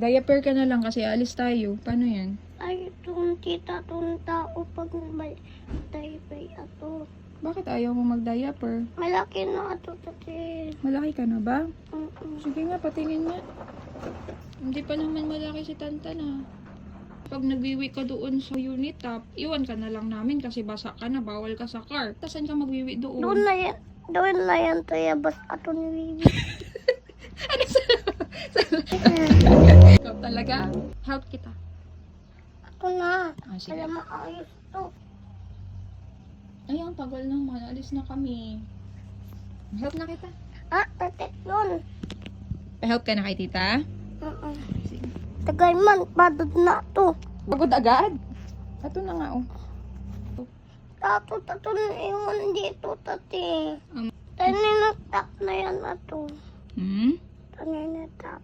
Diaper ka na lang kasi alis tayo. Paano yan? Ay, itong tita, itong tao pag may diaper ato. Bakit ayaw mo mag-diaper? Malaki na ato, tati. Malaki ka na ba? Mm-mm. Sige nga, patingin nga. Hindi pa naman malaki si Tantan ha. Pag nagwiwi ka doon sa unit top, iwan ka na lang namin kasi basa ka na, bawal ka sa car. Saan ka magwiwi doon? Doon na yan, tayo, bas ato ni Vivi. Ano sa... Ikaw talaga? Help kita. Ato na. Ah, sige. Alam mo, ayos to. Ay, ang tagal naman. Alis na kami. Help na kita. Ah, tatik yun. Help ka na kay tita? Sige. Tagay man, padod na to. Pagod agad? Ito na nga oh. Tato na iwan dito, tati. Um, Taninatak na yan ato. Hmm? Taninatak.